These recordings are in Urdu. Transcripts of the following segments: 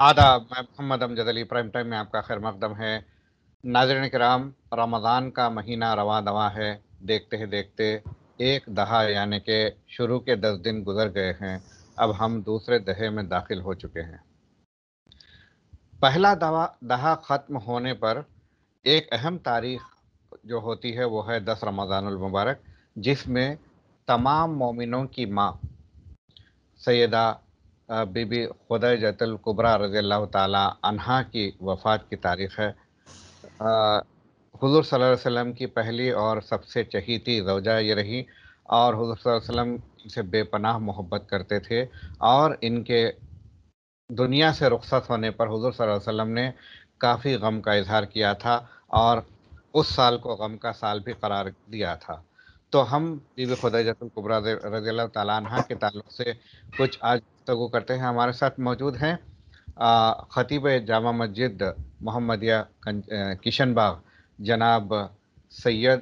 آداب، میں محمد امجد علی، پرائم ٹائم میں آپ کا خیر مقدم ہے۔ ناظرین کرام، رمضان کا مہینہ رواں دواں ہے، دیکھتے ہی دیکھتے ایک دہا یعنی کہ شروع کے 10 دن گزر گئے ہیں، اب ہم دوسرے دہے میں داخل ہو چکے ہیں۔ پہلا دہا ختم ہونے پر ایک اہم تاریخ جو ہوتی ہے وہ ہے 10 رمضان المبارک، جس میں تمام مومنوں کی ماں سیدہ بی بی خدیجۃ الکبریٰ رضی اللہ تعالی عنہا کی وفات کی تاریخ ہے۔ حضور صلی اللہ علیہ وسلم کی پہلی اور سب سے چہیتی زوجہ یہ رہی، اور حضور صلی اللہ علیہ وسلم ان سے بے پناہ محبت کرتے تھے، اور ان کے دنیا سے رخصت ہونے پر حضور صلی اللہ علیہ وسلم نے کافی غم کا اظہار کیا تھا، اور اس سال کو غم کا سال بھی قرار دیا تھا۔ تو ہم بی بی خدیجۃ الکبریٰ رضی اللہ تعالیٰ عنہ کے تعلق سے کچھ آج گفتگو کرتے ہیں۔ ہمارے ساتھ موجود ہیں خطیب جامع مسجد محمدیہ کشن باغ جناب سید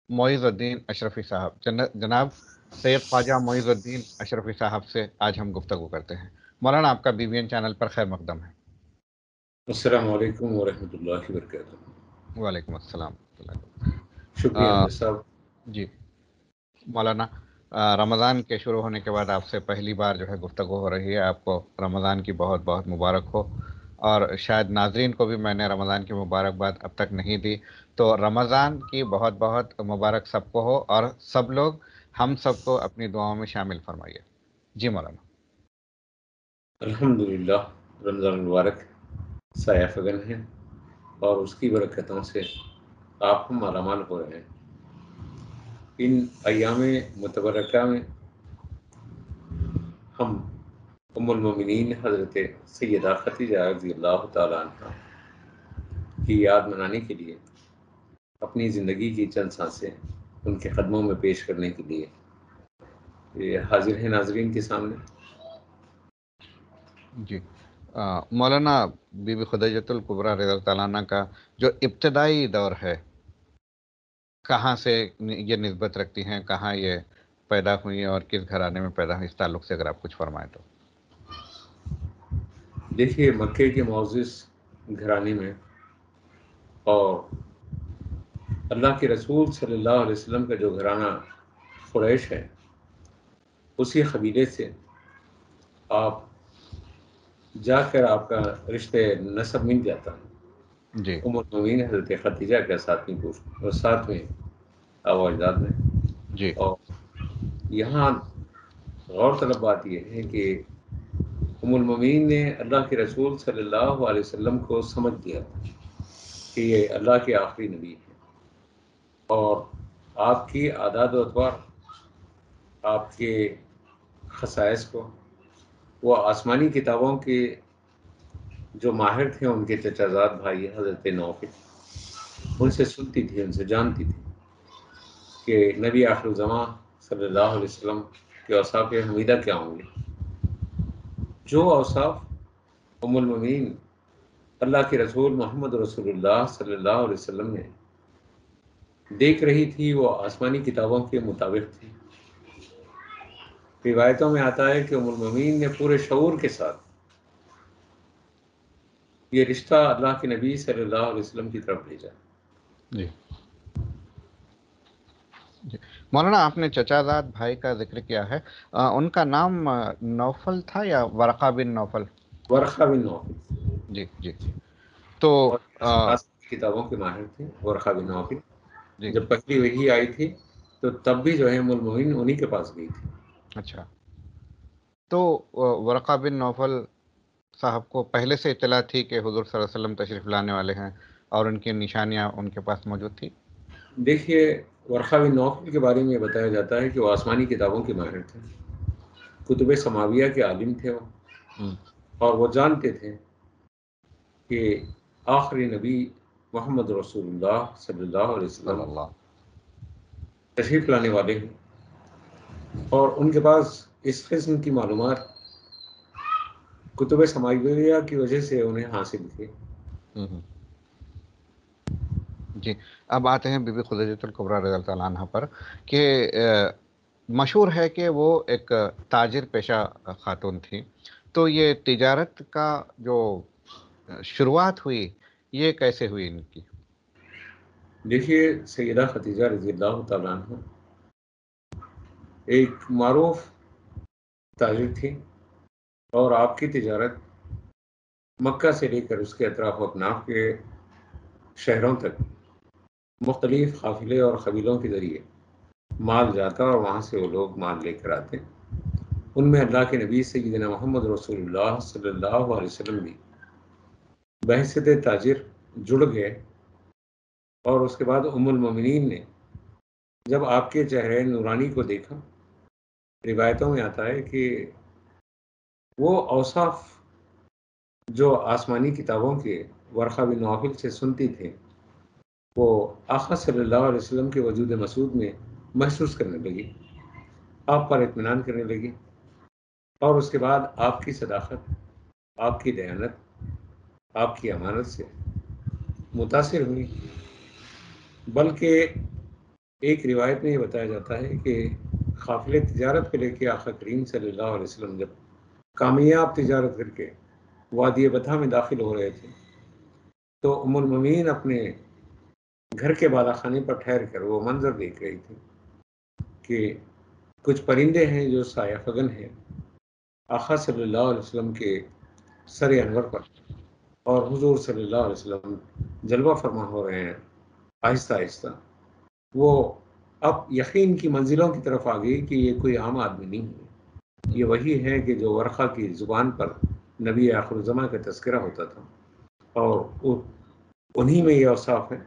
معیز الدین اشرفی صاحب۔ جناب سید خواجہ معیز الدین اشرفی صاحب سے آج ہم گفتگو کرتے ہیں۔ مولانا، آپ کا بی بی این چینل پر خیر مقدم ہے۔ السلام علیکم ورحمۃ اللہ وبرکاتہ۔ وعلیکم السلام۔ شکریہ امجد صاحب۔ جی مولانا، رمضان کے شروع ہونے کے بعد آپ سے پہلی بار جو ہے گفتگو ہو رہی ہے، آپ کو رمضان کی بہت بہت مبارک ہو، اور شاید ناظرین کو بھی میں نے رمضان کی مبارکباد اب تک نہیں دی، تو رمضان کی بہت بہت مبارک سب کو ہو، اور سب لوگ ہم سب کو اپنی دعاؤں میں شامل فرمائیے۔ جی مولانا۔ الحمدللہ، رمضان المبارک سایہ فگن ہے، اور اس کی برکتوں سے آپ ہم مالا مال ہو رہے ہیں۔ ان ایام متبرکہ میں ہم ام المومنین حضرت سیدہ خدیجہ رضی اللہ تعالیٰ عنہ کی یاد منانے کے لیے اپنی زندگی کی چند سانسیں ان کے قدموں میں پیش کرنے کے لیے یہ حاضر ہیں ناظرین کے سامنے۔ جی مولانا، بی بی خدیجۃ الکبریٰ رضی اللہ تعالیٰ عنہ کا جو ابتدائی دور ہے، کہاں سے یہ نسبت رکھتی ہیں، کہاں یہ پیدا ہوئی اور کس گھرانے میں پیدا ہوئی، اس تعلق سے اگر آپ کچھ فرمائیں تو۔ دیکھیے، مکے کے معزز گھرانے میں، اور اللہ کے رسول صلی اللہ علیہ وسلم کا جو گھرانہ قریش ہے، اسی قبیلے سے آپ جا کر آپ کا رشتے نسب مل جاتا ہے۔ جی ام المومنین حضرت خدیجہ کا ساتویں آباء اجداد میں۔ جی اور یہاں غور طلب بات یہ ہے کہ ام المومنین نے اللہ کے رسول صلی اللہ علیہ وسلم کو سمجھ دیا کہ یہ اللہ کے آخری نبی ہے، اور آپ کی اعداد و اطوار، آپ کے خصائص کو وہ آسمانی کتابوں کے جو ماہر تھے، ان کے چچا زاد بھائی حضرت نوفل، ان سے سنتی تھی، ان سے جانتی تھی کہ نبی آخر الزمان صلی اللہ علیہ وسلم کے اوصاف حمیدہ کیا ہوں گے۔ جو اوصاف ام المومنین اللہ کے رسول محمد رسول اللہ صلی اللہ علیہ وسلم نے دیکھ رہی تھی، وہ آسمانی کتابوں کے مطابق تھی۔ روایتوں میں آتا ہے کہ ام المومنین نے پورے شعور کے ساتھ یہ رشتہ اللہ کے نبی صلی اللہ علیہ وسلم کی طرف بھیجا۔ جی جی مولانا، آپ نے چچا زاد بھائی کا ذکر کیا ہے، ان کا نام نوفل تھا یا ورقہ بن نوفل؟ ورقہ بن نوفل۔ جی جی تو اور آسمانی کتابوں کے ماہر تھے ورقہ بن نوفل۔ جی جب پہلی وحی آئی تھی تو تب بھی جو ہے ام المومنین انہی کے پاس گئی تھی۔ اچھا، تو ورقہ بن نوفل صاحب کو پہلے سے اطلاع تھی کہ حضور صلی اللہ علیہ وسلم تشریف لانے والے ہیں، اور ان کی نشانیاں ان کے پاس موجود تھی؟ دیکھیے، ورقہ بن نوفل کے بارے میں یہ بتایا جاتا ہے کہ وہ آسمانی کتابوں کے ماہر تھے، کتب سماویہ کے عالم تھے وہ، اور وہ جانتے تھے کہ آخری نبی محمد رسول اللہ صلی اللہ علیہ وسلم تشریف لانے والے ہیں، اور ان کے پاس اس قسم کی معلومات کتب سماویہ کی وجہ سے انہیں حاصل تھی۔ جی، اب آتے ہیں بی بی خدیجۃ الکبریٰ رضی اللہ تعالیٰ عنہ پر، کہ مشہور ہے کہ وہ ایک تاجر پیشہ خاتون تھی، تو یہ تجارت کا جو شروعات ہوئی یہ کیسے ہوئی ان کی؟ دیکھیے سیدہ خدیجہ رضی اللہ تعالیٰ عنہ ایک معروف تاجر تھی، اور آپ کی تجارت مکہ سے لے کر اس کے اطراف و اکناف کے شہروں تک مختلف قافلے اور قبیلوں کے ذریعے مال جاتا، اور وہاں سے وہ لوگ مال لے کر آتے۔ ان میں اللہ کے نبی سیدنا محمد رسول اللہ صلی اللہ علیہ وسلم بھی بحیثیت تاجر جڑ گئے، اور اس کے بعد ام المومنین نے جب آپ کے چہرے نورانی کو دیکھا، روایتوں میں آتا ہے کہ وہ اوصاف جو آسمانی کتابوں کے ورقہ بن نوفل سے سنتی تھے وہ آقا صلی اللہ علیہ وسلم کے وجود مسعود میں محسوس کرنے لگی، آپ پر اطمینان کرنے لگی، اور اس کے بعد آپ کی صداقت، آپ کی دیانت، آپ کی امانت سے متاثر ہوئی۔ بلکہ ایک روایت میں یہ بتایا جاتا ہے کہ قافلے تجارت کو لے کے آقا کریم صلی اللہ علیہ وسلم جب کامیاب تجارت کر کے وادی بطحا میں داخل ہو رہے تھے تو ام المومنین اپنے گھر کے بالا خانے پر ٹھہر کر وہ منظر دیکھ رہی تھی کہ کچھ پرندے ہیں جو سایہ فگن ہیں آقا صلی اللہ علیہ وسلم کے سر انور پر، اور حضور صلی اللہ علیہ وسلم جلوہ فرما ہو رہے ہیں آہستہ آہستہ۔ وہ اب یقین کی منزلوں کی طرف آ گئی کہ یہ کوئی عام آدمی نہیں ہے، یہ وہی ہے کہ جو ورقہ کی زبان پر نبی آخر الزماں کا تذکرہ ہوتا تھا، اور انہی میں یہ اوصاف ہے۔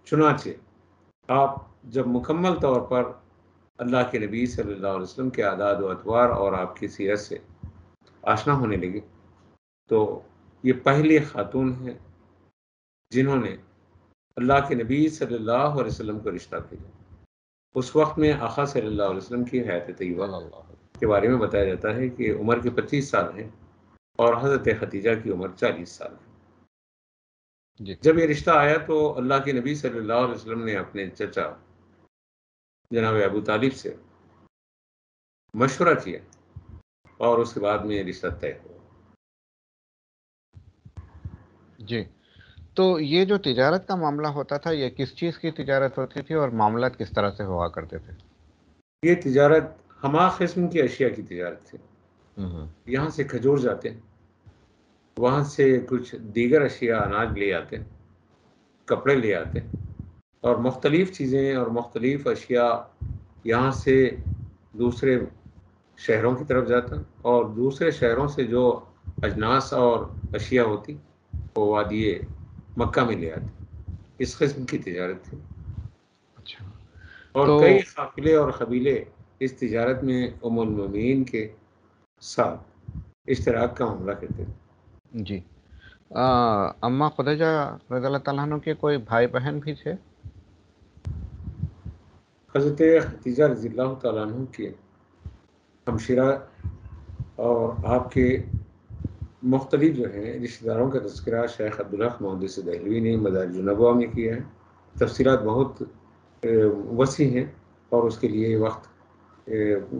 چنانچہ آپ جب مکمل طور پر اللہ کے نبی صلی اللہ علیہ وسلم کے اعداد و اطوار اور آپ کی سیرت سے آشنا ہونے لگے تو یہ پہلی خاتون ہیں جنہوں نے اللہ کے نبی صلی اللہ علیہ وسلم کو رشتہ بھیجا۔ اس وقت میں آقا صلی اللہ علیہ وسلم کی حیات طیبہ صلی اللہ کے بارے میں بتایا جاتا ہے کہ عمر کے 25 سال ہیں، اور حضرت خدیجہ کی عمر 40 سال ہے۔ جی جب یہ رشتہ آیا تو اللہ کے نبی صلی اللہ علیہ وسلم نے اپنے چچا جناب ابو طالب سے مشورہ کیا، اور اس کے بعد میں یہ رشتہ طے ہوا۔ جی، تو یہ جو تجارت کا معاملہ ہوتا تھا یہ کس چیز کی تجارت ہوتی تھی اور معاملات کس طرح سے ہوا کرتے تھے؟ یہ تجارت ہما قسم کی اشیاء کی تجارت تھی۔ ہوں یہاں سے کھجور جاتے، وہاں سے کچھ دیگر اشیاء اناج لے آتے، کپڑے لے آتے، اور مختلف چیزیں اور مختلف اشیاء یہاں سے دوسرے شہروں کی طرف جاتا، اور دوسرے شہروں سے جو اجناس اور اشیاء ہوتی وہ وادی مکہ میں لے آتے۔ اس قسم کی تجارت تھی، اچھا، اور تو کئی قافلے اور قبیلے اس تجارت میں ام المومنین کے ساتھ اشتراک کا معاملہ کرتے تھے۔ جی، اما خدیجہ رضی اللہ تعالیٰ عنہ کے کوئی بھائی بہن بھی تھے؟ حضرت خدیجہ رضی اللہ تعالیٰ عنہ کے ہمشیرہ اور آپ کے مختلف جو ہیں رشتہ داروں کا تذکرہ شیخ عبدالحق محدث دہلوی نے مدارج النبوہ میں کیا ہے۔ تفصیلات بہت وسیع ہیں، اور اس کے لیے وقت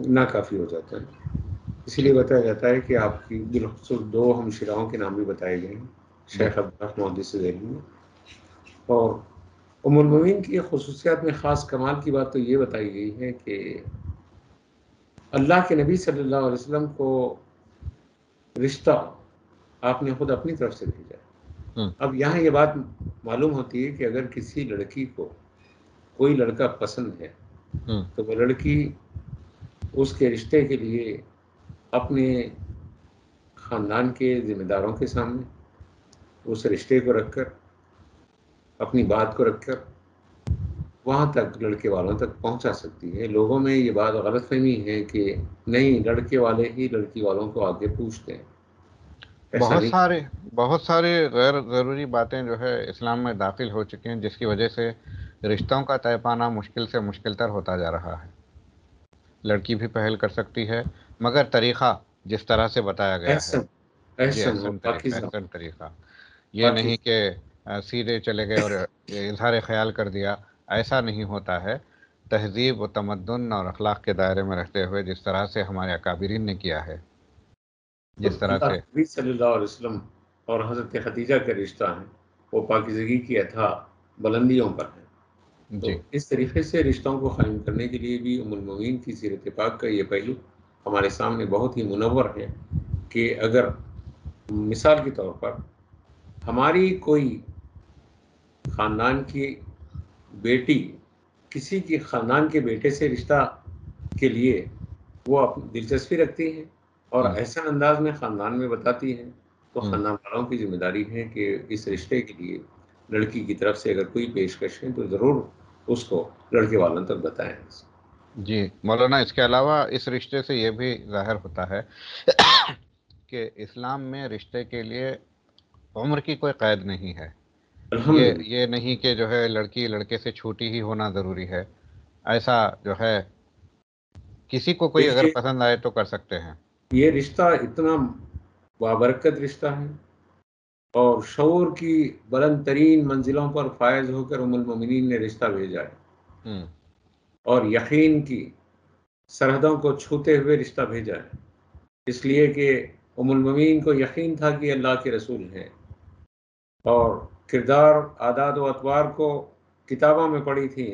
ناکافی ہو جاتا ہے، اسی لیے ٹھیک، بتایا جاتا ہے کہ آپ کی بالخصوص 2 ہمشیراؤں کے نام بھی بتائے گئے ہیں، جی شیخ عبدالحق محدث دہلوی اور ام المومنین کی خصوصیات میں خاص کمال کی بات تو یہ بتائی گئی ہے کہ اللہ کے نبی صلی اللہ علیہ وسلم کو رشتہ آپ نے خود اپنی طرف سے بھیجا۔ ہوں اب یہاں یہ بات معلوم ہوتی ہے کہ اگر کسی لڑکی کو کوئی لڑکا پسند ہے ہوں تو وہ لڑکی اس کے رشتے کے لیے اپنے خاندان کے ذمہ داروں کے سامنے اس رشتے کو رکھ کر، اپنی بات کو رکھ کر وہاں تک لڑکے والوں تک پہنچا سکتی ہے۔ لوگوں میں یہ بات غلط فہمی ہے کہ نہیں، لڑکے والے ہی لڑکی والوں کو آگے پوچھتے ہیں، ایسا بہت نہیں۔ سارے بہت سارے غیر ضروری باتیں جو ہے اسلام میں داخل ہو چکی ہیں جس کی وجہ سے رشتوں کا طے پانا مشکل سے مشکل تر ہوتا جا رہا ہے۔ لڑکی بھی پہل کر سکتی ہے مگر طریقہ جس طرح سے بتایا گیا ہے، احسن جی احسن اور احسن طریقہ، پاکیزہ احسن طریقہ، یہ نہیں پاکیزہ کہ سیدھے چلے گئے اور اظہار خیال کر دیا، ایسا نہیں ہوتا ہے۔ تہذیب و تمدن اور اخلاق کے دائرے میں رہتے ہوئے جس طرح سے ہمارے اکابرین نے کیا ہے جس طرح اللہ سے کے نبی صلی اللہ علیہ وسلم اور حضرت خدیجہ کا رشتہ ہے وہ پاکیزگی کی اتھا بلندیوں پر ہے. جی تو اس طریقے سے رشتوں کو قائم کرنے کے لیے بھی ام المومنین کی سیرت پاک کا یہ پہلو ہمارے سامنے بہت ہی منور ہے کہ اگر مثال کے طور پر ہماری کوئی خاندان کی بیٹی کسی کی خاندان کے بیٹے سے رشتہ کے لیے وہ اپنی دلچسپی رکھتی ہیں اور ہوں احسن انداز میں خاندان میں بتاتی ہیں تو ہوں خاندان والوں کی ذمہ داری ہے کہ اس رشتے کے لیے لڑکی کی طرف سے اگر کوئی پیشکش ہے تو ضرور اس کو لڑکے والوں تک بتائیں. جی مولانا، اس کے علاوہ اس رشتے سے یہ بھی ظاہر ہوتا ہے کہ اسلام میں رشتے کے لیے عمر کی کوئی قید نہیں ہے. الحمدللہ. یہ نہیں کہ جو ہے لڑکی لڑکے سے چھوٹی ہی ہونا ضروری ہے. ایسا جو ہے کسی کو کوئی اگر دیکھیے پسند آئے تو کر سکتے ہیں. یہ رشتہ اتنا بابرکت رشتہ ہے اور شعور کی بلند ترین منزلوں پر فائز ہو کر ام المومنین نے رشتہ بھیجا ہے ہوں اور یقین کی سرحدوں کو چھوتے ہوئے رشتہ بھیجا ہے، اس لیے کہ ام المومنین کو یقین تھا کہ اللہ کے رسول ہیں اور کردار عادات و اطوار کو کتابوں میں پڑھی تھی،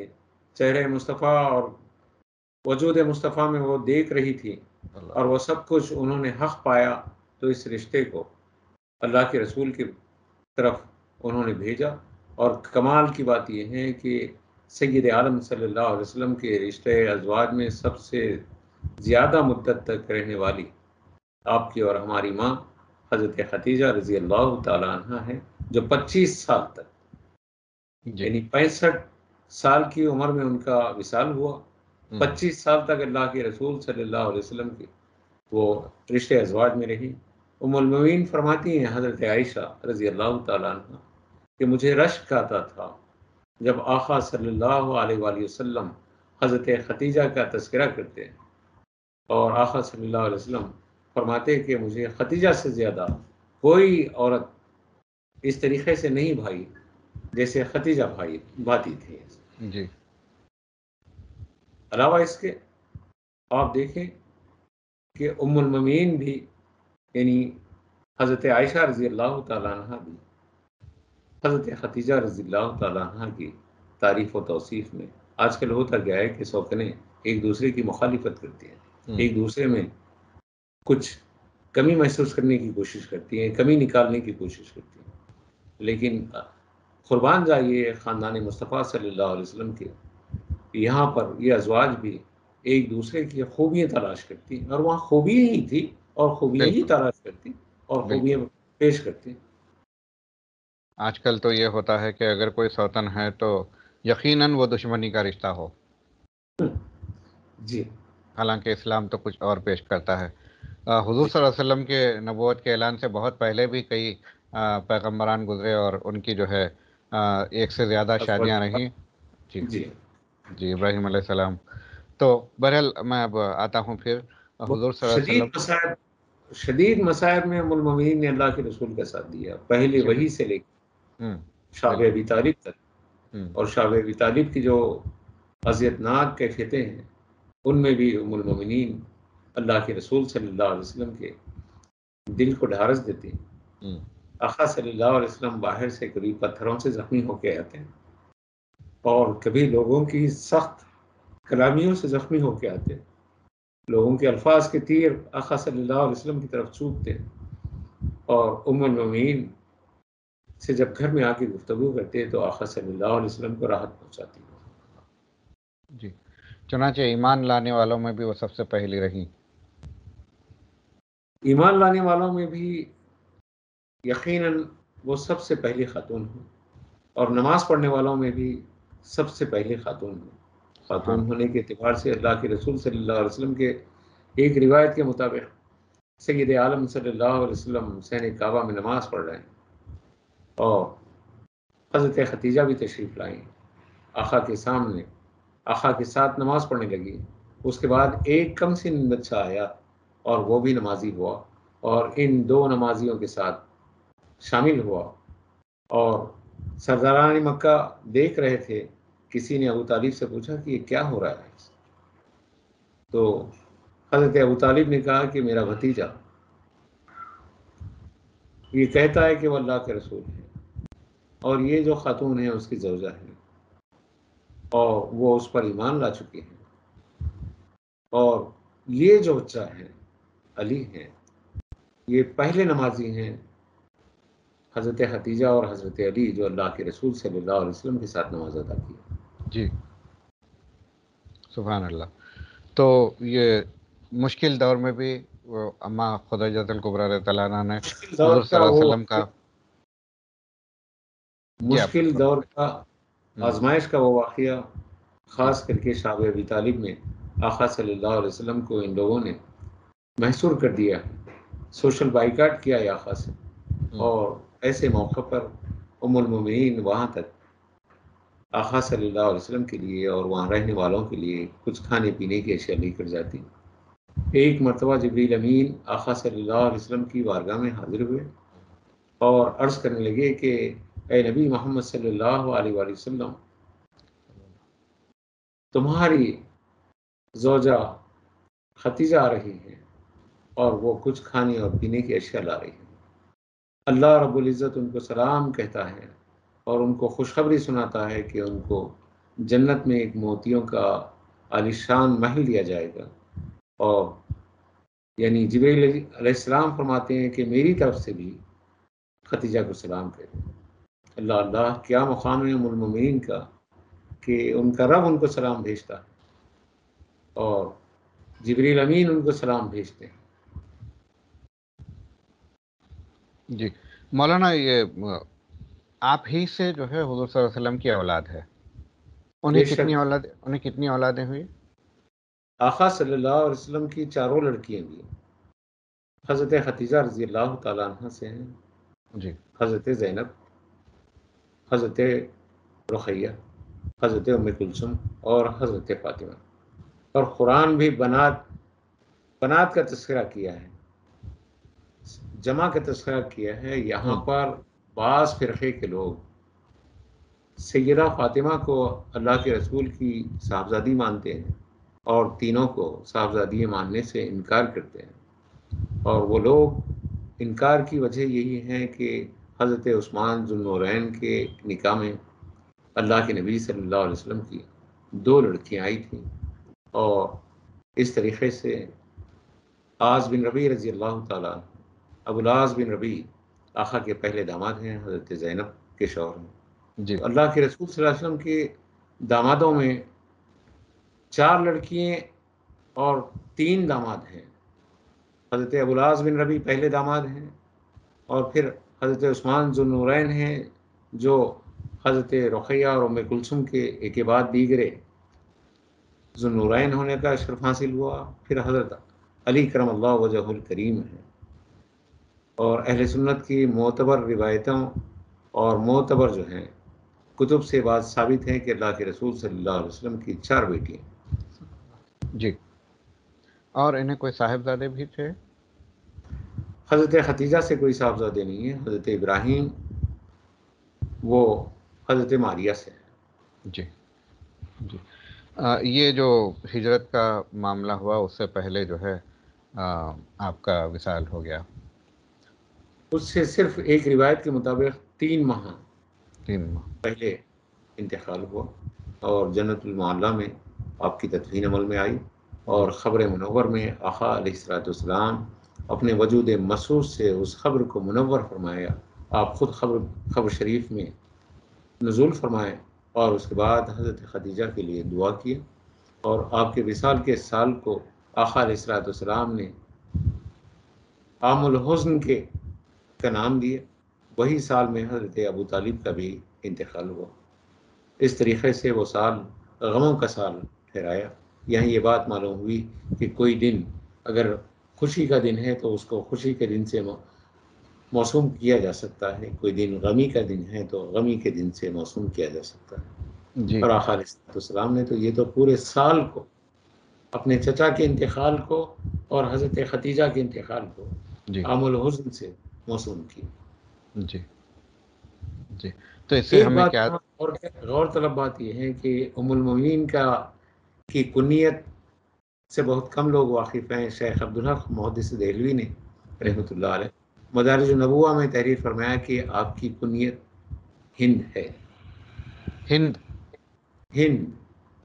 چہرے مصطفیٰ اور وجود مصطفیٰ میں وہ دیکھ رہی تھی اللہ. اور وہ سب کچھ انہوں نے حق پایا تو اس رشتے کو اللہ کے رسول کی طرف انہوں نے بھیجا. اور کمال کی بات یہ ہے کہ سید عالم صلی اللہ علیہ وسلم کے رشتے ازواج میں سب سے زیادہ مدت تک رہنے والی آپ کی اور ہماری ماں حضرت خدیجہ رضی اللہ تعالیٰ عنہ ہے، جو 25 سال تک جی یعنی 65 سال کی عمر میں ان کا وصال ہوا. ہوں 25 سال تک اللہ کے رسول صلی اللہ علیہ وسلم کی وہ رشتے ازواج میں رہی. ام المومنین فرماتی ہیں حضرت عائشہ رضی اللہ تعالیٰ عنہ کہ مجھے رشک آتا تھا جب آقا صلی اللہ علیہ وآلہ وسلم حضرت خدیجہ کا تذکرہ کرتے ہیں اور آقا صلی اللہ علیہ وسلم فرماتے کہ مجھے خدیجہ سے زیادہ کوئی عورت اس طریقے سے نہیں بھائی جیسے خدیجہ بھاتی تھی. جی علاوہ اس کے آپ دیکھیں کہ ام المومنین بھی یعنی حضرت عائشہ رضی اللہ تعالیٰ عنہ بھی حضرت خدیجہ رضی اللہ تعالیٰ عنہ کی تعریف و توصیف میں آج کل ہوتا گیا ہے کہ سوکنے ایک دوسرے کی مخالفت کرتی ہیں، ہوں ایک دوسرے میں کچھ کمی محسوس کرنے کی کوشش کرتی ہیں، کمی نکالنے کی کوشش کرتی ہیں. لیکن قربان جائیے خاندان مصطفیٰ صلی اللہ علیہ وسلم کے یہاں پر یہ ازواج بھی ایک دوسرے کی خوبیاں تلاش کرتی اور وہاں خوبیاں ہی تھی اور خوبیاں ہی بالکل تلاش کرتی اور خوبیاں بالکل. پیش کرتی. آج کل تو یہ ہوتا ہے کہ اگر کوئی سوتن ہے تو یقیناً وہ دشمنی کا رشتہ ہو، جی حالانکہ اسلام تو کچھ اور پیش کرتا ہے. حضور جی صلی اللہ علیہ وسلم کے نبوت کے اعلان سے بہت پہلے بھی کئی پیغمبران گزرے اور ان کی جو ہے ایک سے زیادہ شادیاں رہیں. جی جی جی ابراہیم علیہ السلام. تو بہرحال میں اب آتا ہوں پھر حضور صلی اللہ علیہ شدید مسائب میں ام المومنین نے اللہ کے رسول کا ساتھ دیا، پہلے وسلم. وہی سے لے کے ہوں شاب بالکل. ابی طالب تک. ہوں اور شاب ابی طالب کی جو اذیت ناک کیفیتیں ہیں ان میں بھی ام المومنین اللہ کے رسول صلی اللہ علیہ وسلم کے دل کو ڈھارس دیتی ہیں. ہوں آقا صلی اللہ علیہ وسلم باہر سے کبھی پتھروں سے زخمی ہو کے آتے ہیں اور کبھی لوگوں کی سخت کلامیوں سے زخمی ہو کے آتے ہیں، لوگوں کے الفاظ کے تیر آقا صلی اللہ علیہ وسلم کی طرف چوبتے ہیں اور ام المومنین سے جب گھر میں آ کے گفتگو کرتے ہیں تو آقا صلی اللہ علیہ وسلم کو راحت پہنچاتی ہے. جی چنانچہ ایمان لانے والوں میں بھی وہ سب سے پہلی رہیں. ایمان لانے والوں میں بھی یقیناً وہ سب سے پہلی خاتون ہیں اور نماز پڑھنے والوں میں بھی سب سے پہلی خاتون ہیں. سبحان خاتون ہونے کے اعتبار سے اللہ کے رسول صلی اللہ علیہ وسلم کے ایک روایت کے مطابق سید عالم صلی اللہ علیہ وسلم صحن کعبہ میں نماز پڑھ رہے ہیں اور حضرت خدیجہ بھی تشریف لائیں آقا کے سامنے، آقا کے ساتھ نماز پڑھنے لگی. اس کے بعد ایک کم سن بچہ آیا اور وہ بھی نمازی ہوا اور ان دو نمازیوں کے ساتھ شامل ہوا اور سرداران مکہ دیکھ رہے تھے. کسی نے ابو طالب سے پوچھا کہ یہ کیا ہو رہا ہے؟ تو حضرت ابو طالب نے کہا کہ میرا بھتیجا یہ کہتا ہے کہ وہ اللہ کے رسول ہیں، اور یہ جو خاتون ہے اس کی زوجہ ہے، اور وہ اس پر ایمان لا چکی ہیں، اور یہ جو بچہ ہے علی ہیں، یہ پہلے نمازی ہیں حضرت خدیجہ اور حضرت علی جو اللہ کے رسول صلی اللہ علیہ وسلم کے ساتھ نماز ادا کی۔ جی سبحان اللہ۔ تو یہ مشکل دور میں بھی وہ اما خدیجہ الکبریٰ رضی اللہ عنہا نے مشکل دور حضور صلی کا اللہ علیہ وہ وسلم کا جی آپ مشکل دور کا ہوں، آزمائش کا وہ واقعہ، خاص کر کے شاب ابی طالب میں آقا صلی اللہ علیہ وسلم کو ان لوگوں نے محصور کر دیا، سوشل بائیکاٹ کیا ہے آقا سے، اور ایسے موقع پر ام المومنین وہاں تک آقا صلی اللہ علیہ وسلم کے لیے اور وہاں رہنے والوں کے لیے کچھ کھانے پینے کی اشیاء لے کر جاتی۔ ایک مرتبہ جبریل امین آقا صلی اللہ علیہ وسلم کی بارگاہ میں حاضر ہوئے اور عرض کرنے لگے کہ اے نبی محمد صلی اللہ علیہ وآلہ وسلم، تمہاری زوجہ ختیجہ آ رہی ہے اور وہ کچھ کھانے اور پینے کی اشیاء لا رہی ہے۔ اللہ رب العزت ان کو سلام کہتا ہے اور ان کو خوشخبری سناتا ہے کہ ان کو جنت میں ایک موتیوں کا عالیشان محل دیا جائے گا، اور یعنی جبریل علیہ السلام فرماتے ہیں کہ میری طرف سے بھی ختیجہ کو سلام کہتے ہیں۔ اللہ اللہ، کیا مقام ہے ام المومنین کا کہ ان کا رب ان کو سلام بھیجتا ہے اور جبریل امین ان کو سلام بھیجتے ہیں۔ جی مولانا، یہ آپ ہی سے جو ہے حضور صلی اللہ علیہ وسلم کی اولاد ہے، بے شک انہیں کتنی اولادیں ہوئی؟ آقا صلی اللہ علیہ وسلم کی چاروں لڑکیاں بھی ہیں۔ حضرت ختیجہ رضی اللہ تعالیٰ عنہ سے ہیں، جی حضرت زینب، حضرت رقیہ، حضرت ام کلثوم اور حضرت فاطمہ۔ اور قرآن بھی بنات کا تذکرہ کیا ہے، جمع کا تذکرہ کیا ہے۔ یہاں پر بعض فرقے کے لوگ سیدہ فاطمہ کو اللہ کے رسول کی صاحبزادی مانتے ہیں اور تینوں کو صاحبزادی ماننے سے انکار کرتے ہیں، اور وہ لوگ انکار کی وجہ یہی ہے کہ حضرت عثمان ذو النورین کے نکاح میں اللہ کے نبی صلی اللہ علیہ وسلم کی 2 لڑکیاں آئی تھیں، اور اس طریقے سے عاص بن ربیع رضی اللہ تعالیٰ، ابو العاص بن ربیع آقا کے پہلے داماد ہیں، حضرت زینب کے شوہر ہیں۔ جی تو اللہ کے رسول صلی اللہ علیہ وسلم کے دامادوں میں 4 لڑکیاں اور 3 داماد ہیں۔ حضرت ابو العاص بن ربیع پہلے داماد ہیں، اور پھر حضرت عثمان ذو النورین ہیں جو حضرت رقیہ اور ام کلثوم کے ایک بعد دیگرے ذو النورین ہونے کا شرف حاصل ہوا۔ پھر حضرت علی کرم اللہ وجہ الکریم ہے، اور اہل سنت کی معتبر روایتوں اور معتبر جو ہیں کتب سے بات ثابت ہے کہ اللہ کے رسول صلی اللہ علیہ وسلم کی 4 بیٹیاں۔ جی اور انہیں کوئی صاحبزادے بھی تھے؟ حضرت ختیجہ سے کوئی صاحبزادے نہیں ہیں، حضرت ابراہیم وہ حضرت ماریہ سے ہے۔ جی جی یہ جو ہجرت کا معاملہ ہوا اس سے پہلے جو ہے آپ کا وصال ہو گیا؟ اس سے صرف ایک روایت کے مطابق 3 ماہ 3 ماہ پہلے انتقال ہوا، اور جنت المعلیٰ میں آپ کی تدفین عمل میں آئی، اور خبر منور میں آقا علیہ السلام اپنے وجود مسعود سے اس خبر کو منور فرمایا۔ آپ خود خبر شریف میں نزول فرمائے، اور اس کے بعد حضرت خدیجہ کے لیے دعا کی، اور آپ کے وصال کے سال کو آقا علیہ السلام نے عام الحزن کا نام دیا۔ وہی سال میں حضرت ابو طالب کا بھی انتقال ہوا۔ اس طریقے سے وہ سال غموں کا سال ٹھہرایا۔ یہاں یہ بات معلوم ہوئی کہ کوئی دن اگر خوشی کا دن ہے تو اس کو خوشی کے دن سے موسوم کیا جا سکتا ہے، کوئی دن غمی کا دن ہے تو غمی کے دن سے موسوم کیا جا سکتا ہے۔ جی اور آقا علیہ السلام نے تو یہ تو پورے سال کو اپنے چچا کے انتقال کو اور حضرت ختیجہ کے انتقال کو جی عام الحزن سے موسوم کیا۔ جی جی تو اس سے ایک ہمیں بات کیا؟ اور غور طلب بات یہ ہے کہ ام المومنین کی کنیت سے بہت کم لوگ واقف ہیں۔ شیخ عبدالحق محدث دہلوی نے رحمۃ اللہ علیہ مدارج النبوہ میں تحریر فرمایا کہ آپ کی کنیت ہند ہے. ہند؟ ہند.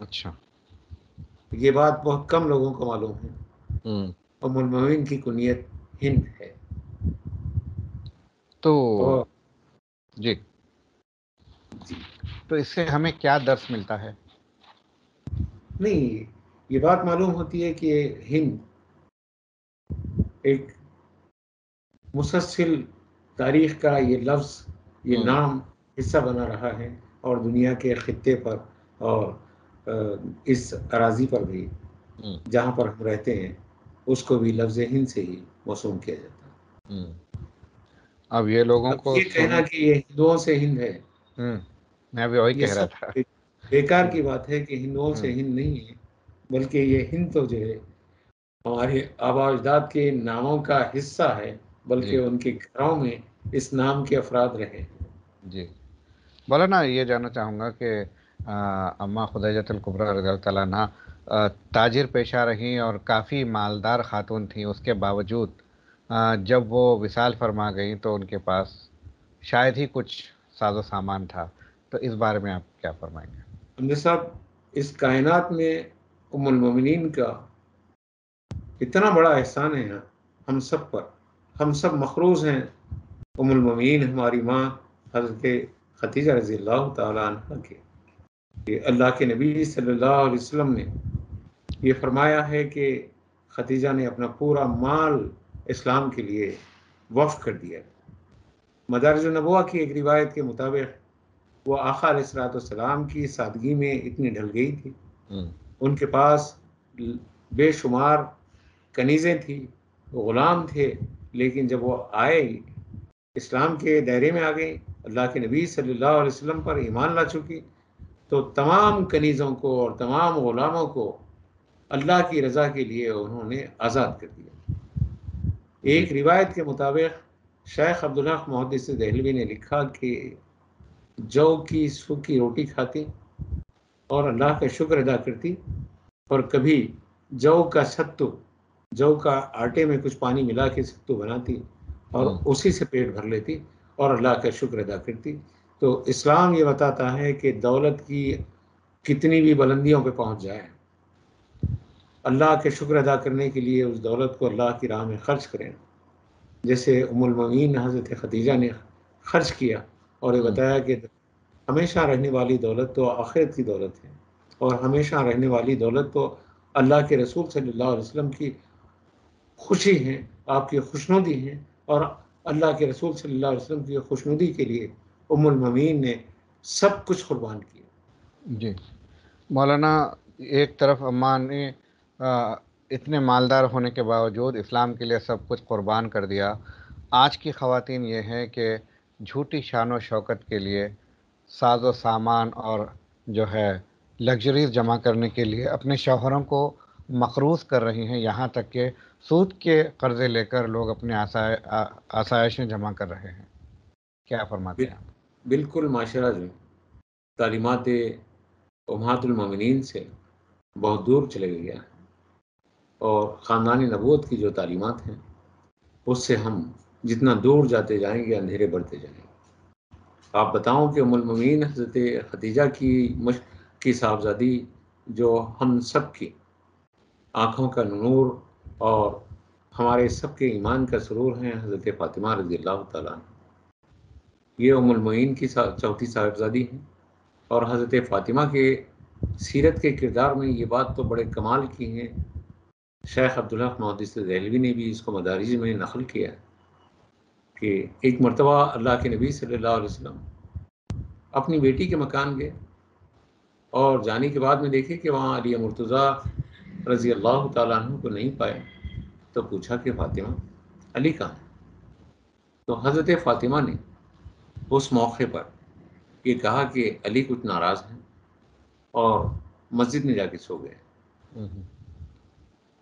اچھا. یہ بات بہت کم لوگوں کو معلوم ہے. ہوں. ام المومنین کی کنیت ہند ہے. تو اور جی، جی تو اس سے ہمیں کیا درس ملتا ہے؟ نہیں، یہ بات معلوم ہوتی ہے کہ ہند ایک مسلسل تاریخ کا یہ لفظ، یہ ہوں. نام حصہ بنا رہا ہے، اور دنیا کے خطے پر اور اس اراضی پر بھی ہوں. جہاں پر ہم رہتے ہیں اس کو بھی لفظ ہند سے ہی موسوم کیا جاتا ہے. ہوں. اب یہ لوگوں اب کو یہ کہنا کہ یہ ہندوؤں سے ہند ہے، میں بھی وہی یہ کہہ رہا سب تھا. بیکار کی بات ہے کہ ہندوؤں سے ہوں. ہند نہیں ہے، بلکہ یہ ہند تو جو ہے ہمارے آبا اجداد کے ناموں کا حصہ ہے، بلکہ جی ان کے گھروں میں اس نام کے افراد رہے. جی. مولانا یہ جاننا چاہوں گا کہ اماں خدیجۃ الکبریٰ رضی اللہ تعالیٰ عنہا تاجر پیشہ رہیں اور کافی مالدار خاتون تھیں، اس کے باوجود جب وہ وصال فرما گئیں تو ان کے پاس شاید ہی کچھ ساز و سامان تھا، تو اس بارے میں آپ کیا فرمائیں گے؟ حمزہ صاحب، اس کائنات میں ام المومنین کا اتنا بڑا احسان ہے ہم سب پر. ہم سب مخروض ہیں ام المومنین ہماری ماں حضرت خدیجہ رضی اللہ تعالیٰ عنہ کے. کہ اللہ کے نبی صلی اللہ علیہ وسلم نے یہ فرمایا ہے کہ خدیجہ نے اپنا پورا مال اسلام کے لیے وقف کر دیا. مدارج النبوہ کی ایک روایت کے مطابق وہ آقا علیہ الصلوۃ والسلام کی سادگی میں اتنی ڈھل گئی تھی، ہوں. ان کے پاس بے شمار کنیزیں تھیں، غلام تھے، لیکن جب وہ آئے اسلام کے دائرے میں آ گئی، اللہ کے نبی صلی اللہ علیہ وسلم پر ایمان لا چکی، تو تمام کنیزوں کو اور تمام غلاموں کو اللہ کی رضا کے لیے انہوں نے آزاد کر دیا. جی. ایک روایت کے مطابق شیخ عبدالحق محدث دہلوی نے لکھا کہ جو کی سوکھی روٹی کھاتی اور اللہ کا شکر ادا کرتی، اور کبھی جو کا ستو، جو کا آٹے میں کچھ پانی ملا کے ستو بناتی اور ہوں. اسی سے پیٹ بھر لیتی اور اللہ کا شکر ادا کرتی. تو اسلام یہ بتاتا ہے کہ دولت کی کتنی بھی بلندیوں پہ پہنچ جائے، اللہ کے شکر ادا کرنے کے لیے اس دولت کو اللہ کی راہ میں خرچ کریں، جیسے ام المومنین حضرت خدیجہ نے خرچ کیا. اور یہ ہوں. بتایا کہ ہمیشہ رہنے والی دولت تو آخرت کی دولت ہے، اور ہمیشہ رہنے والی دولت تو اللہ کے رسول صلی اللہ علیہ وسلم کی خوشی ہیں، آپ کی خوشنودی ہیں، اور اللہ کے رسول صلی اللہ علیہ وسلم کی خوشنودی کے لیے ام المومنین نے سب کچھ قربان کیا. جی مولانا، ایک طرف اماں نے اتنے مالدار ہونے کے باوجود اسلام کے لیے سب کچھ قربان کر دیا. آج کی خواتین یہ ہیں کہ جھوٹی شان و شوکت کے لیے ساز و سامان اور جو ہے لگژریز جمع کرنے کے لیے اپنے شوہروں کو مقروض کر رہی ہیں، یہاں تک کہ سود کے قرضے لے کر لوگ اپنے آسائشیں جمع کر رہے ہیں. کیا فرماتے ہیں آپ؟ بالکل معاشرہ جو تعلیمات امہات المومنین سے بہت دور چلے گیا ہے، اور خاندانی نبوت کی جو تعلیمات ہیں اس سے ہم جتنا دور جاتے جائیں گے اندھیرے بڑھتے جائیں گے. آپ بتاؤں کہ ام المومنین حضرت خدیجہ کی صاحبزادی جو ہم سب کی آنکھوں کا نور اور ہمارے سب کے ایمان کا سرور ہیں، حضرت فاطمہ رضی اللہ تعالیٰ عنہ. یہ ام المومنین کی چوتھی صاحبزادی ہیں، اور حضرت فاطمہ کے سیرت کے کردار میں یہ بات تو بڑے کمال کی ہیں. شیخ عبدالحق محدث دہلوی نے بھی اس کو مدارج میں نقل کیا کہ ایک مرتبہ اللہ کے نبی صلی اللہ علیہ وسلم اپنی بیٹی کے مکان گئے، اور جانے کے بعد میں دیکھے کہ وہاں علی مرتضیٰ رضی اللہ تعالیٰ عنہ کو نہیں پائے، تو پوچھا کہ فاطمہ علی کہاں ہے؟ تو حضرت فاطمہ نے اس موقع پر یہ کہا کہ علی کچھ ناراض ہیں اور مسجد میں جا کے سو گئے.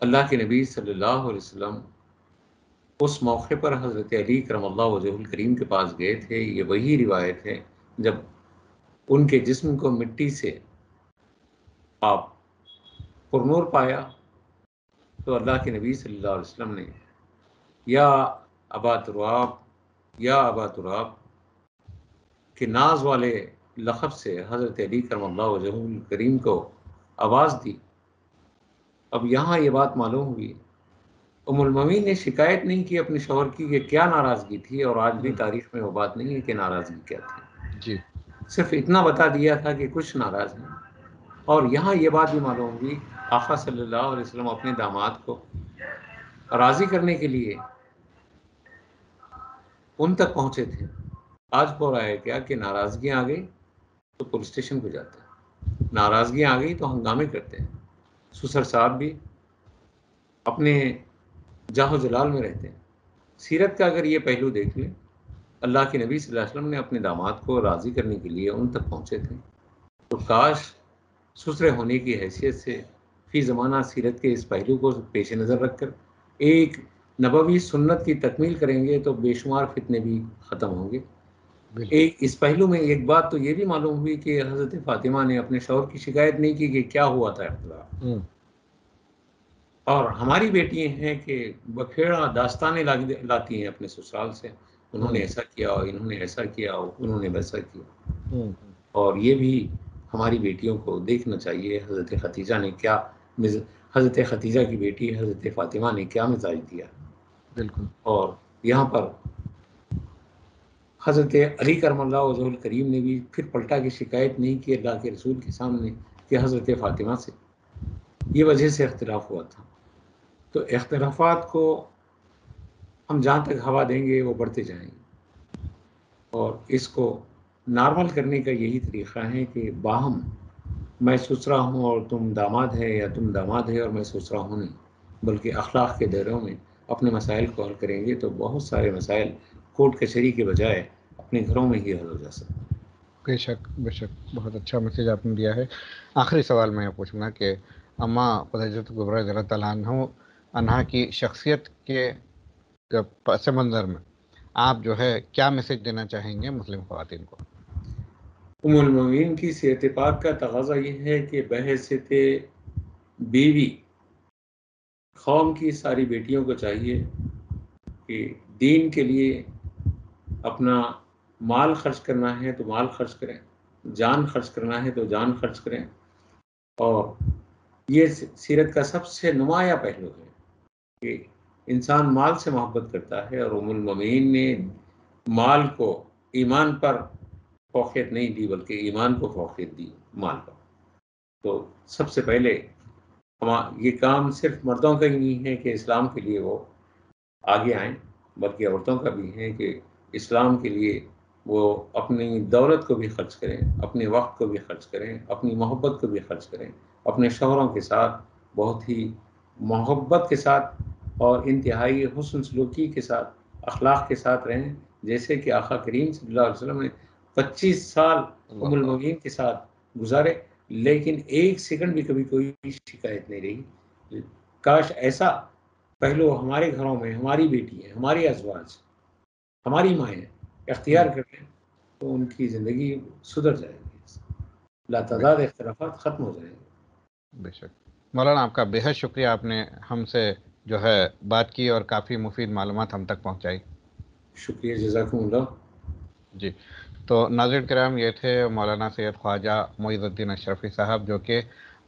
اللہ کے نبی صلی اللہ علیہ وسلم اس موقع پر حضرت علی کرم اللہ وجہہ الکریم کے پاس گئے تھے. یہ وہی روایت ہے جب ان کے جسم کو مٹی سے آپ پرنور پایا تو اللہ کے نبی صلی اللہ علیہ وسلم نے یا ابا تراب یا ابا تراب کے ناز والے لقب سے حضرت علی کرم اللہ وجہہ الکریم کو آواز دی۔ اب یہاں یہ بات معلوم ہوئی، ام المومنین نے شکایت نہیں کی اپنے شوہر کی کہ کیا ناراضگی تھی، اور آج بھی تاریخ میں وہ بات نہیں ہے کہ ناراضگی کیا تھی، جی صرف اتنا بتا دیا تھا کہ کچھ ناراض ہیں۔ اور یہاں یہ بات بھی معلوم ہوئی، آقا صلی اللہ علیہ وسلم اپنے داماد کو راضی کرنے کے لیے ان تک پہنچے تھے۔ آج ہو رہا ہے کیا کہ ناراضگیاں آ گئی تو پولیس اسٹیشن کو جاتے ہیں، ناراضگیاں آ گئی تو ہنگامے کرتے ہیں۔ سسر صاحب بھی اپنے جاہ و جلال میں رہتے ہیں۔ سیرت کا اگر یہ پہلو دیکھ لیں، اللہ کے نبی صلی اللہ علیہ وسلم نے اپنے داماد کو راضی کرنے کے لیے ان تک پہنچے تھے، تو کاش سسرے ہونے کی حیثیت سے فی زمانہ سیرت کے اس پہلو کو پیش نظر رکھ کر ایک نبوی سنت کی تکمیل کریں گے تو بے شمار فتنے بھی ختم ہوں گے۔ بالکل ایک اس پہلو میں ایک بات تو یہ بھی معلوم ہوئی کہ حضرت فاطمہ نے اپنے شوہر کی شکایت نہیں کی کہ کیا ہوا تھا اختلاف، اور ہماری بیٹی ہیں کہ بکھیڑا داستانیں لاتی ہیں اپنے سسرال سے، انہوں نے ایسا کیا، انہوں نے ایسا کیا، انہوں نے ویسا کیا۔ اور یہ بھی ہماری بیٹیوں کو دیکھنا چاہیے حضرت ختیجہ نے کیا حضرت ختیجہ کی بیٹی حضرت فاطمہ نے کیا مزاج دیا۔ بالکل اور یہاں پر حضرت علی کرم اللہ وجہ الکریم نے بھی پھر پلٹا کی شکایت نہیں کی اللہ کے رسول کے سامنے کہ حضرت فاطمہ سے یہ وجہ سے اختلاف ہوا تھا۔ تو اختلافات کو ہم جہاں تک ہوا دیں گے وہ بڑھتے جائیں گے، اور اس کو نارمل کرنے کا یہی طریقہ ہے کہ باہم میں سسرا ہوں اور تم داماد ہے، یا تم داماد ہے اور میں سسرا ہوں نہیں، بلکہ اخلاق کے دائروں میں اپنے مسائل کو حل کریں گے تو بہت سارے مسائل کورٹ کچہری کے بجائے اپنے گھروں میں ہی حل ہو جا سکتے ہیں۔ بے شک بے شک، بہت اچھا میسیج آپ نے دیا ہے۔ آخری سوال میں یہ پوچھوں گا کہ اماں خدیجہ کبریٰ رضی اللہ تعالیٰ عنہا کی شخصیت کے پس منظر میں آپ جو ہے کیا میسیج دینا چاہیں گے مسلم خواتین کو؟ ام المومنین کی صحت پاک کا تقاضا یہ ہے کہ بحیثیت بیوی قوم کی ساری بیٹیوں کو چاہیے کہ دین کے لیے اپنا مال خرچ کرنا ہے تو مال خرچ کریں، جان خرچ کرنا ہے تو جان خرچ کریں، اور یہ سیرت کا سب سے نمایاں پہلو ہے کہ انسان مال سے محبت کرتا ہے، اور ام المومنین نے مال کو ایمان پر فوقیت نہیں دی بلکہ ایمان کو فوقیت دی مال پر۔ تو سب سے پہلے یہ کام صرف مردوں کا ہی نہیں ہے کہ اسلام کے لیے وہ آگے آئیں، بلکہ عورتوں کا بھی ہے کہ اسلام کے لیے وہ اپنی دولت کو بھی خرچ کریں، اپنے وقت کو بھی خرچ کریں، اپنی محبت کو بھی خرچ کریں، اپنے شوہروں کے ساتھ بہت ہی محبت کے ساتھ اور انتہائی حسن سلوکی کے ساتھ اخلاق کے ساتھ رہیں، جیسے کہ آقا کریم صلی اللہ علیہ وسلم نے 25 سال ام المومنین کے ساتھ گزارے، لیکن ایک سیکنڈ بھی کبھی کوئی شکایت نہیں رہی۔ کاش ایسا پہلو ہمارے گھروں میں ہماری بیٹی ہیں، ہماری ازواج، ہماری مائیں اختیار کر لیں تو ان کی زندگی سدھر جائے گی، لاتعداد اختلافات ختم ہو جائیں گے۔ بے شک مولانا، آپ کا بے حد شکریہ، آپ نے ہم سے جو ہے بات کی اور کافی مفید معلومات ہم تک پہنچائی۔ شکریہ، جزاکم اللہ۔ جی، تو ناظرین کرام، یہ تھے مولانا سید خواجہ معیز الدین اشرفی صاحب، جو کہ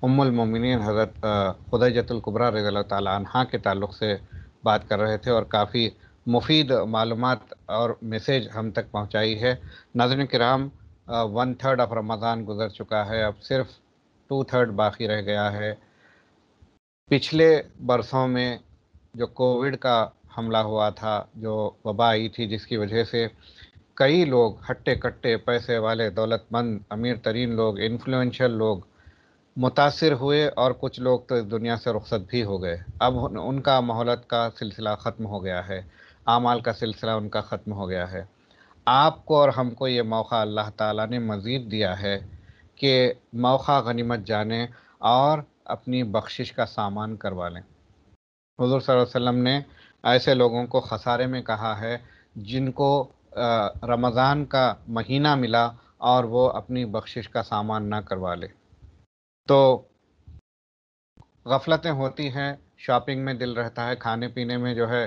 ام المومنین حضرت خدیجۃ الکبریٰ رضی اللہ تعالیٰ عنہا کے تعلق سے بات کر رہے تھے اور کافی مفید معلومات اور میسیج ہم تک پہنچائی ہے۔ ناظرین کرام، 1/3 آف رمضان گزر چکا ہے، اب صرف 2/3 باقی رہ گیا ہے۔ پچھلے برسوں میں جو کووڈ کا حملہ ہوا تھا، جو وبا آئی تھی، جس کی وجہ سے کئی لوگ ہٹے کٹے پیسے والے دولت مند امیر ترین لوگ انفلوئنشل لوگ متاثر ہوئے، اور کچھ لوگ تو اس دنیا سے رخصت بھی ہو گئے۔ اب ان کا مہلت کا سلسلہ ختم ہو گیا ہے، اعمال کا سلسلہ ان کا ختم ہو گیا ہے۔ آپ کو اور ہم کو یہ موقع اللہ تعالیٰ نے مزید دیا ہے کہ موقع غنیمت جانیں اور اپنی بخشش کا سامان کروا لیں۔ حضور صلی اللہ علیہ وسلم نے ایسے لوگوں کو خسارے میں کہا ہے جن کو رمضان کا مہینہ ملا اور وہ اپنی بخشش کا سامان نہ کروا لے۔ تو غفلتیں ہوتی ہیں، شاپنگ میں دل رہتا ہے، کھانے پینے میں جو ہے